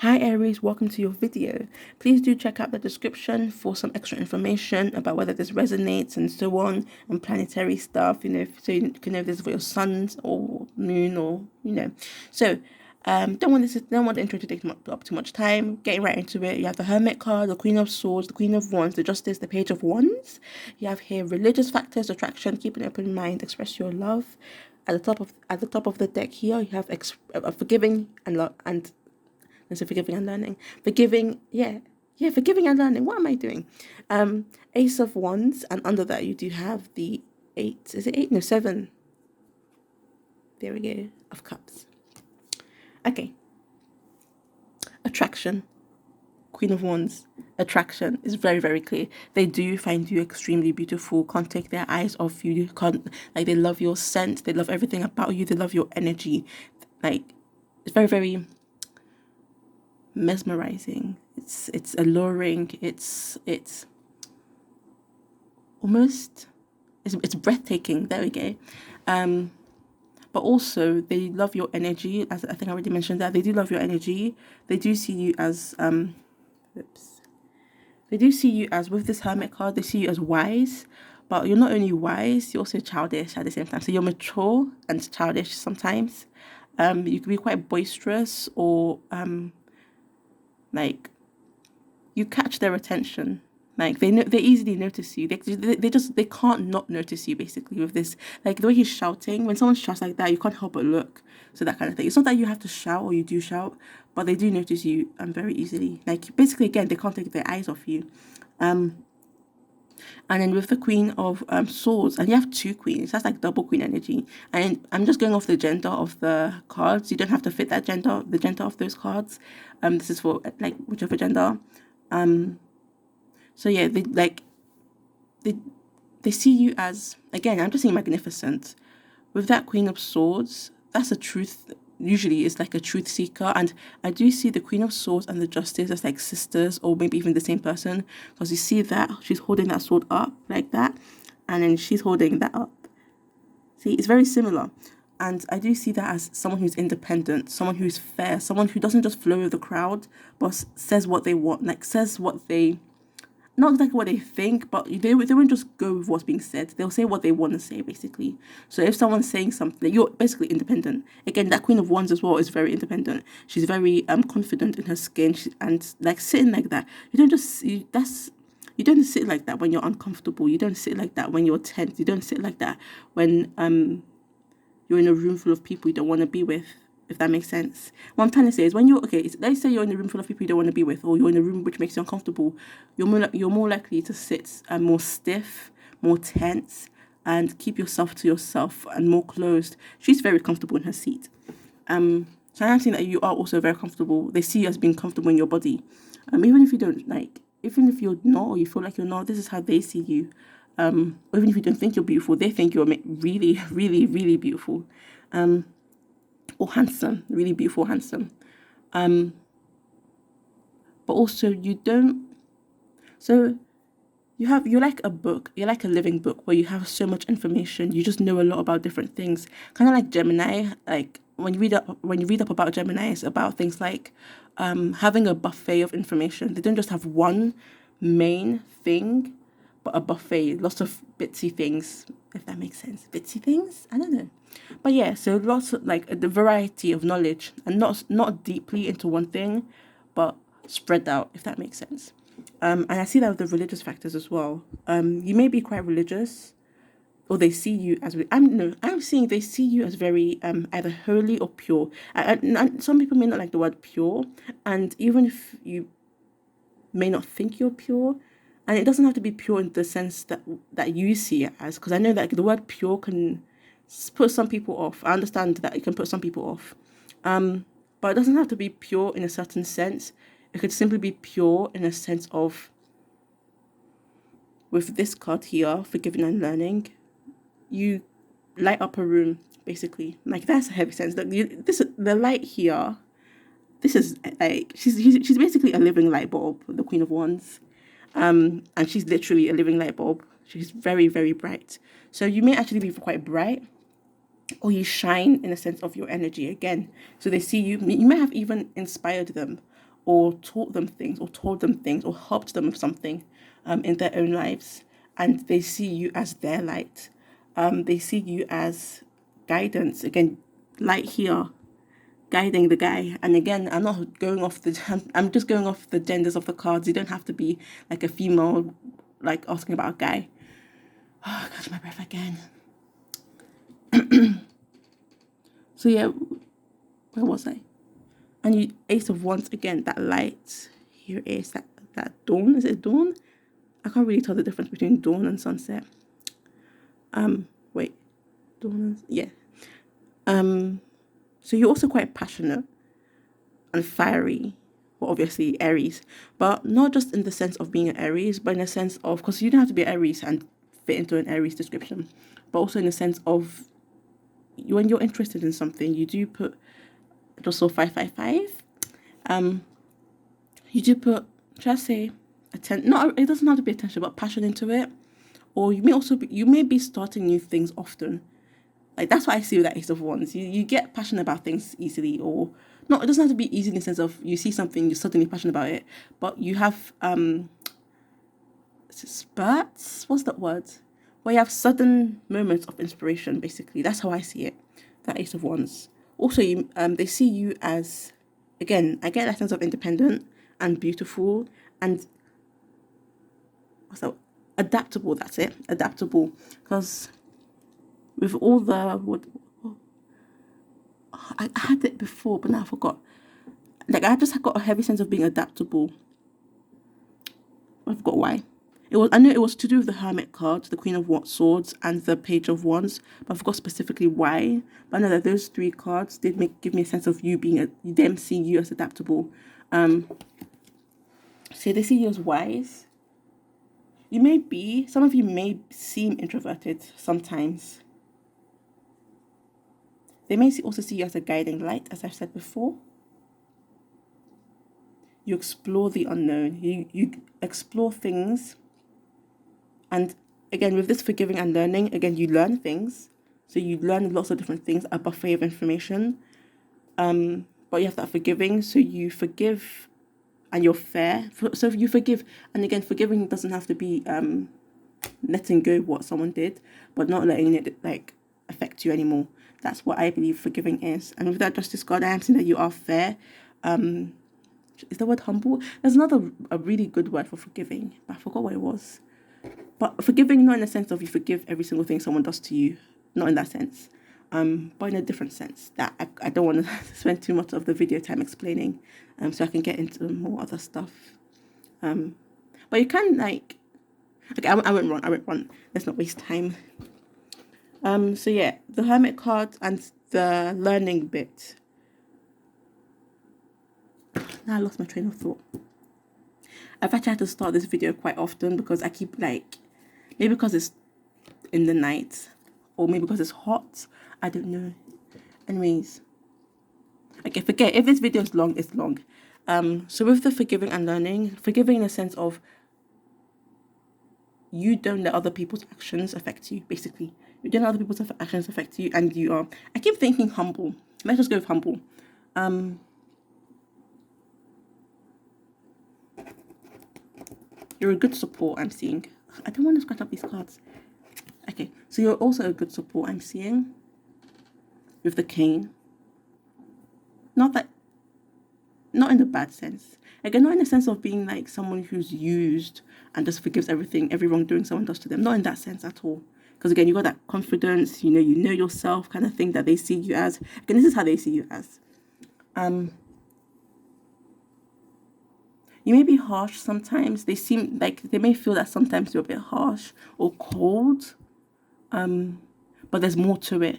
Hi Aries, welcome to your video. Please do check out the description for some extra information about whether this resonates and so on, and planetary stuff, so you can know if this is for your sun or moon or. So, don't want the intro to take up too much time. Getting right into it, you have the Hermit card, the Queen of Swords, the Queen of Wands, the Justice, the Page of Wands. You have here religious factors, attraction, keep an open mind, express your love. At the top of the deck here, you have forgiving and love and forgiving and learning. Forgiving and learning. What am I doing? Ace of Wands, and under that you do have the eight. Is it eight? No, seven. There we go. Of Cups. Okay. Attraction. Queen of Wands. Attraction is very, very clear. They do find you extremely beautiful. Can't take their eyes off you. Can't they love your scent. They love everything about you. They love your energy. It's very, very mesmerizing. It's alluring. It's almost it's breathtaking. There we go. But also they love your energy. As I think I already mentioned that they do love your energy. They do see you as They do see you as, with this Hermit card, they see you as wise, but you're not only wise, you're also childish at the same time. So you're mature and childish sometimes. You can be quite boisterous, or like you catch their attention. Like they easily notice you. They can't not notice you, basically, with this. Like the way he's shouting, when someone shouts like that, you can't help but look. So that kind of thing. It's not that you have to shout or you do shout, but they do notice you very easily. Like basically, again, they can't take their eyes off you. And then with the Queen of Swords, and you have two queens, that's like double queen energy. And I'm just going off the gender of the cards. You don't have to fit that gender, the gender of those cards. This is for like whichever gender. So yeah, they see you as, again, I'm just saying, magnificent. With that Queen of Swords, that's a truth. Usually it's like a truth seeker, and I do see the Queen of Swords and the Justice as like sisters, or maybe even the same person, because you see that she's holding that sword up like that, and then she's holding that up. See, it's very similar. And I do see that as someone who's independent, someone who's fair, someone who doesn't just flow with the crowd, but says what they want, like says what they, not exactly what they think, but they won't just go with what's being said. They'll say what they want to say, basically. So if someone's saying something, you're basically independent. Again, that Queen of Wands as well is very independent. She's very confident in her skin, and like sitting like that. You don't just you don't sit like that when you're uncomfortable. You don't sit like that when you're tense. You don't sit like that when you're in a room full of people you don't want to be with, if that makes sense. What I'm trying to say is, when let's say you're in a room full of people you don't want to be with, or you're in a room which makes you uncomfortable, you're more likely to sit more stiff, more tense, and keep yourself to yourself and more closed. She's very comfortable in her seat. So I'm saying that you are also very comfortable. They see you as being comfortable in your body. Even if you don't like, even if you're not, or you feel like you're not, this is how they see you. Even if you don't think you're beautiful, they think you're really, really, really beautiful, or handsome, really beautiful, handsome. But also you don't. So you're like a book. You're like a living book where you have so much information. You just know a lot about different things. Kind of like Gemini. Like when you read up about Gemini, it's about things like having a buffet of information. They don't just have one main thing, but a buffet, lots of bitsy things, if that makes sense. Bitsy things? I don't know. But yeah, so lots of like the variety of knowledge, and not deeply into one thing, but spread out, if that makes sense. And I see that with the religious factors as well. You may be quite religious, or they see you as, I'm seeing they see you as very either holy or pure. And some people may not like the word pure, and even if you may not think you're pure, and it doesn't have to be pure in the sense that you see it as, because I know that the word pure can put some people off. I understand that it can put some people off, but it doesn't have to be pure in a certain sense. It could simply be pure in a sense of, with this card here, forgiving and learning, you light up a room, basically. Like, that's a heavy sense. The light here, this is like, she's basically a living light bulb, the Queen of Wands. And she's literally a living light bulb. She's very, very bright. So you may actually be quite bright, or you shine in a sense of your energy again. So they see you. You may have even inspired them, or taught them things or told them things or helped them with something in their own lives, and they see you as their light. They see you as guidance. Again, light here, guiding the guy. And again, I'm not going off the, I'm just going off the genders of the cards. You don't have to be like a female, like asking about a guy. Oh, catch my breath again. So yeah, where was I? And you, Ace of Wands, again, that light. Here is that dawn. Is it dawn? I can't really tell the difference between dawn and sunset. Wait. Dawn and, yeah. So you're also quite passionate and fiery. Well, obviously Aries. But not just in the sense of being an Aries, but in the sense of, because you don't have to be an Aries and fit into an Aries description. But also in the sense of, when you're interested in something, you do put, also 555. You do put, should I say, attention? No, it doesn't have to be attention, but passion into it. Or you may also be, you may be starting new things often. Like, that's what I see with that Ace of Wands. You get passionate about things easily, or no, it doesn't have to be easy in the sense of you see something, you're suddenly passionate about it, but you have spurts. What's that word? Where you have sudden moments of inspiration. Basically, that's how I see it. That Ace of Wands. Also, you they see you as, again, I get that sense of independent and beautiful and what's that? Adaptable. That's it. Adaptable, because with all the I had it before, but now I forgot. Like, I just got a heavy sense of being adaptable. I forgot why. It was, I knew it was to do with the Hermit card, the Queen of Swords, and the Page of Wands, but I forgot specifically why. But I know that those three cards did give me a sense of you being them seeing you as adaptable. So they see you as wise. You may be, some of you may seem introverted sometimes. They may also see you as a guiding light, as I've said before. You explore the unknown. You explore things. And again, with this forgiving and learning, again, you learn things. So you learn lots of different things, a buffet of information. But you have that forgiving. So you forgive and you're fair. So you forgive. And again, forgiving doesn't have to be letting go of what someone did, but not letting it like affect you anymore. That's what I believe forgiving is. And with that Justice card, I am saying that you are fair. Is the word humble? There's another a really good word for forgiving, but I forgot what it was. But forgiving, not in the sense of you forgive every single thing someone does to you, not in that sense, but in a different sense that I don't want to spend too much of the video time explaining, so I can get into more other stuff. But you can like, okay, I went wrong. Let's not waste time. So yeah, the Hermit card and the learning bit. Now I lost my train of thought. I've actually had to start this video quite often because I keep like, maybe because it's in the night or maybe because it's hot. I don't know. Anyways, okay, forget if this video is long, it's long. So with the forgiving and learning, forgiving in the sense of you don't let other people's actions affect you, basically. You don't let other people's actions affect you, and you are, I keep thinking humble. Let's just go with humble. You're a good support, I'm seeing. I don't want to scratch up these cards. Okay, so you're also a good support, I'm seeing. With the cane. Not in the bad sense. Again, not in the sense of being like someone who's used and just forgives everything, every wrongdoing someone does to them. Not in that sense at all. Because again, you got that confidence, you know yourself kind of thing that they see you as. Again, this is how they see you as. You may be harsh sometimes. They seem like they may feel that sometimes you're a bit harsh or cold. But there's more to it.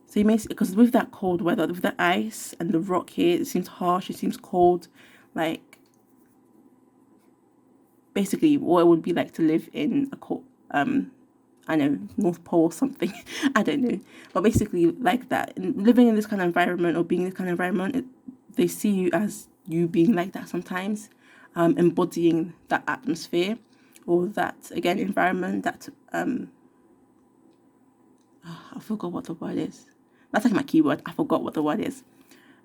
So you may, because with that cold weather, with the ice and the rock here, it seems harsh, it seems cold. Like, basically, what it would be like to live in a cold, I know, North Pole or something. I don't know. But basically, like that. Living in this kind of environment or being in this kind of environment, they see you as you being like that sometimes, embodying that atmosphere or that, again, environment that, I forgot what the word is. That's like my keyword. I forgot what the word is.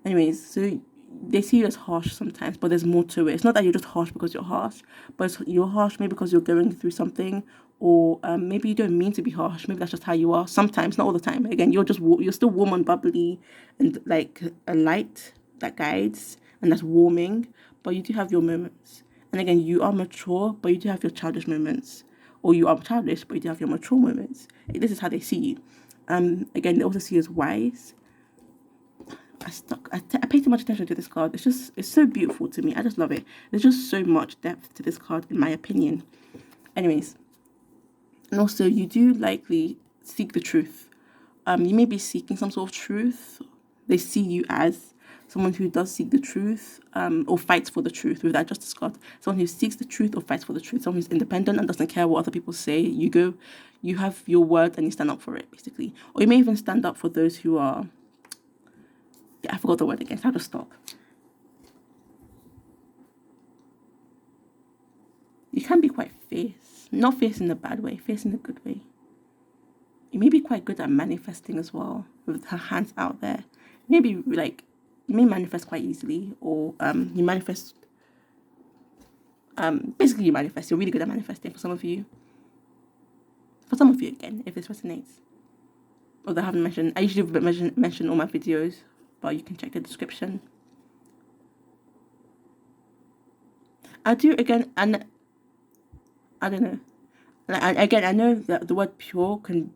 Anyways, so they see you as harsh sometimes, but there's more to it. It's not that you're just harsh because you're harsh, but you're harsh maybe because you're going through something, or maybe you don't mean to be harsh. Maybe that's just how you are. Sometimes, not all the time. Again, you're still warm and bubbly, and like a light that guides and that's warming. But you do have your moments. And again, you are mature, but you do have your childish moments, or you are childish, but you do have your mature moments. This is how they see you. Again, they also see you as wise. I pay too much attention to this card. It's so beautiful to me. I just love it. There's just so much depth to this card, in my opinion. Anyways, and also you do likely seek the truth. You may be seeking some sort of truth. They see you as someone who does seek the truth, or fights for the truth. With that justice card, someone who seeks the truth or fights for the truth. Someone who's independent and doesn't care what other people say. You have your word and you stand up for it, basically. Or you may even stand up for those who are. Yeah, I forgot the word again, so I'll just stop. You can be quite fierce. Not fierce in a bad way, fierce in a good way. You may be quite good at manifesting as well, with her hands out there. Maybe you may manifest quite easily, or you manifest. Basically, you manifest. You're really good at manifesting for some of you. For some of you, again, if this resonates. Although I haven't mentioned, I usually mention all my videos, but you can check the description. I do again, and I don't know. Again, I know that the word pure can,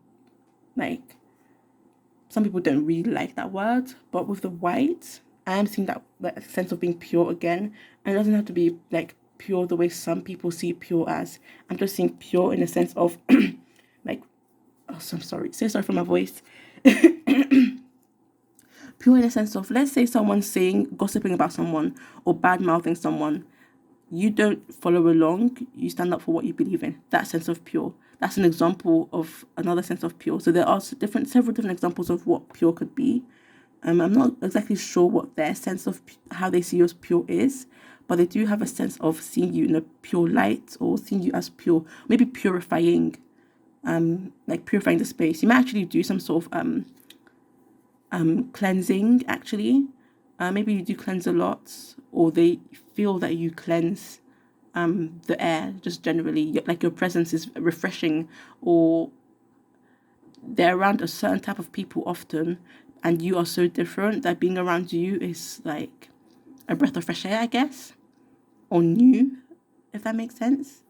some people don't really like that word, but with the white, I am seeing that sense of being pure again. And it doesn't have to be pure the way some people see pure as. I'm just seeing pure in the sense of oh, so I'm sorry. So sorry for my voice. Pure in the sense of, let's say someone's gossiping about someone or bad mouthing someone. You don't follow along. You stand up for what you believe in. That sense of pure. That's an example of another sense of pure. So there are several different examples of what pure could be. I'm not exactly sure what their sense of how they see you as pure is, but they do have a sense of seeing you in a pure light, or seeing you as pure, maybe purifying, purifying the space. You might actually do some sort of cleansing, actually. Maybe you do cleanse a lot, or they feel that you cleanse the air, just generally, like your presence is refreshing, or they're around a certain type of people often, and you are so different that being around you is like a breath of fresh air, I guess, or new, if that makes sense.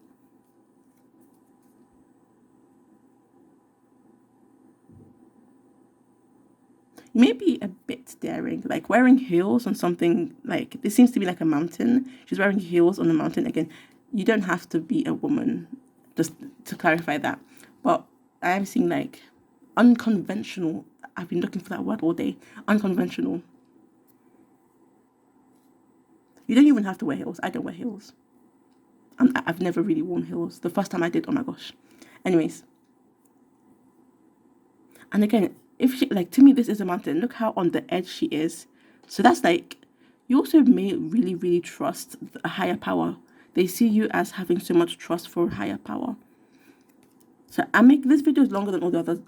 You may be a bit daring, like wearing heels on something, like this seems to be like a mountain. She's wearing heels on a mountain. Again, you don't have to be a woman, just to clarify that. But I am seeing unconventional. I've been looking for that word all day. Unconventional. You don't even have to wear heels. I don't wear heels. I've never really worn heels. The first time I did, oh my gosh. Anyways. And again, if she, to me, this is a mountain. Look how on the edge she is. So that's you also may really, really trust a higher power. They see you as having so much trust for a higher power. So this video is longer than all the other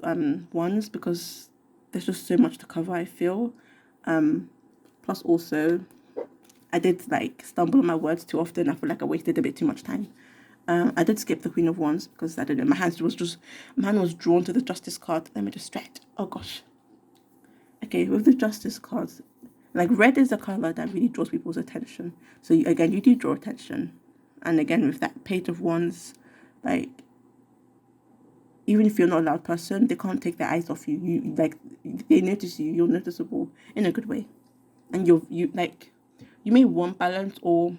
ones, because there's just so much to cover, I feel. Plus also, I did stumble on my words too often. I feel like I wasted a bit too much time. I did skip the Queen of Wands because I don't know. My hand was drawn to the Justice card. Let me just stretch. Oh gosh. Okay, with the Justice cards, red is a color that really draws people's attention. So you do draw attention, and again with that Page of Wands, even if you're not a loud person, they can't take their eyes off you. They notice you. You're noticeable in a good way, and you may want balance, or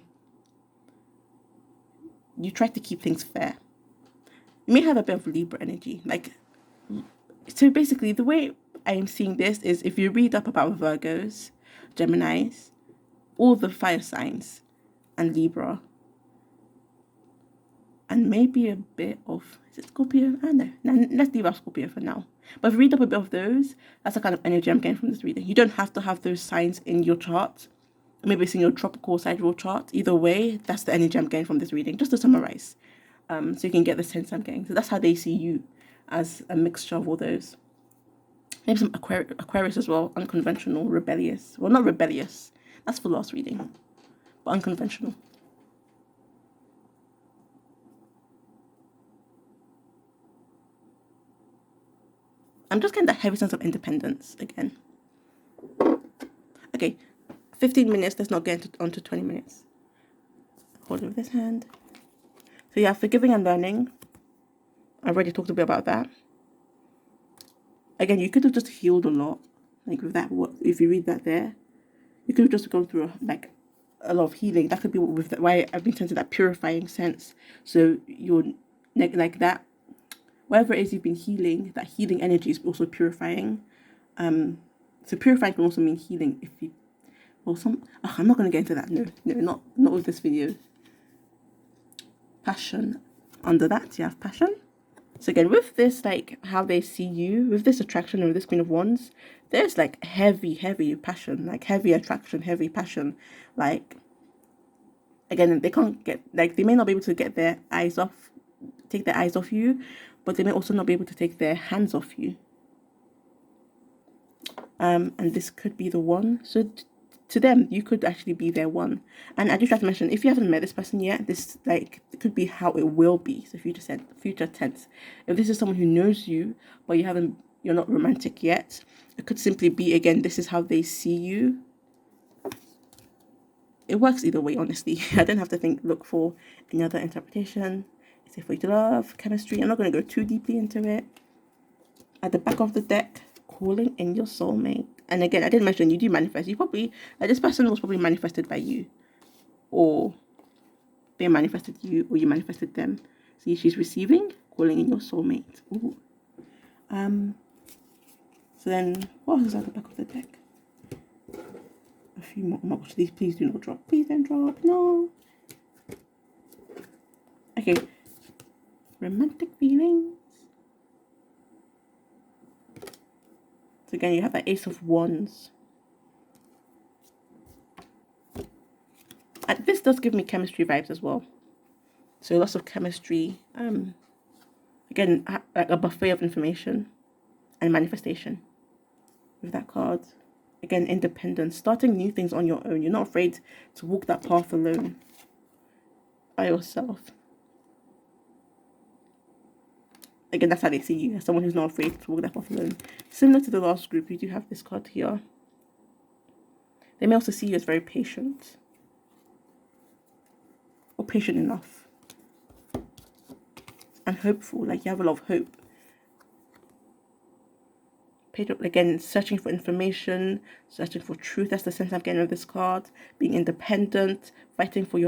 you try to keep things fair. You may have a bit of Libra energy. So basically, the way I am seeing this is, if you read up about Virgos, Geminis, all the fire signs, and Libra, and maybe a bit of, is it Scorpio? I don't know. Now, let's leave out Scorpio for now. But if you read up a bit of those, that's the kind of energy I'm getting from this reading. You don't have to have those signs in your chart. Maybe it's in your tropical sidereal chart. Either way, that's the energy I'm getting from this reading, just to summarize. So you can get the sense I'm getting. So that's how they see you, as a mixture of all those. Maybe some Aquarius as well, unconventional, rebellious. Well, not rebellious, That's for last reading, but unconventional. I'm just getting that heavy sense of independence again. Okay, 15 minutes. Let's not get on to 20 minutes. Hold it with this hand. So yeah, forgiving and learning. I've already talked a bit about that. Again, you could have just healed a lot. Like with that, if you read that there, you could have just gone through a lot of healing. That could be with that, why I've been sensing that purifying sense. So you're like that, whatever it is you've been healing, that healing energy is also purifying. So purifying can also mean healing. If you, well, I'm not going to get into that. No, not with this video. Passion. Under that, you have passion. So again, with this, like how they see you, with this attraction, with this Queen of Wands, there's like heavy passion, like heavy attraction, heavy passion. Like, again, they can't get, like, they may not be able to get their eyes off, take their eyes off you, but they may also not be able to take their hands off you. And this could be the one. So to them, you could actually be their one. And I just like to mention, if you haven't met this person yet, this like it could be how it will be. So future tense. If this is someone who knows you, but you're not romantic yet, it could simply be, again, this is how they see you. It works either way, honestly. I don't have to look for any other interpretation. It's a for you to love, chemistry. I'm not going to go too deeply into it. At the back of the deck, calling in your soulmate. And again, I didn't mention you do manifest. You probably, like, this person was probably manifested by you, or they manifested you, or you manifested them. See, she's receiving, calling in your soulmate. Ooh. So then, what else is at the back of the deck? A few more. Oh my gosh, these please do not drop. Please don't drop. No. Okay. Romantic feelings. So again, you have that Ace of Wands. And this does give me chemistry vibes as well. So lots of chemistry. Again, like a buffet of information and manifestation with that card. Again, independence, starting new things on your own. You're not afraid to walk that path alone by yourself. Again, that's how they see you, as someone who's not afraid to walk that path alone. Similar to the last group, you do have this card here. They may also see you as very patient, or patient enough, and hopeful. Like, you have a lot of hope. Again, searching for information, searching for truth. That's the sense I'm getting of this card. Being independent, fighting for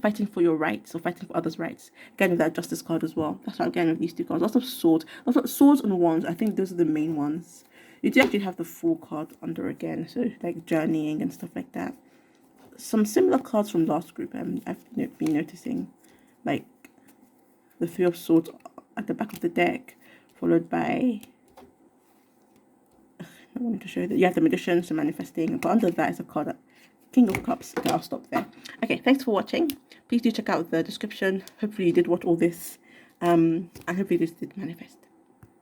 fighting for your rights, or fighting for others' rights. Again, with that Justice card as well. That's what I'm getting with these two cards. Lots of swords. Lots of swords and wands. I think those are the main ones. You do actually have the Fool card under again, so like journeying and stuff like that. Some similar cards from last group I've been noticing, like the Three of Swords at the back of the deck, followed by, I wanted to show that you have the Magician, so manifesting, but under that is a card, King of Cups. Okay, I'll stop there. Okay, thanks for watching. Please do check out the description. Hopefully you did watch all this, and hopefully this did manifest.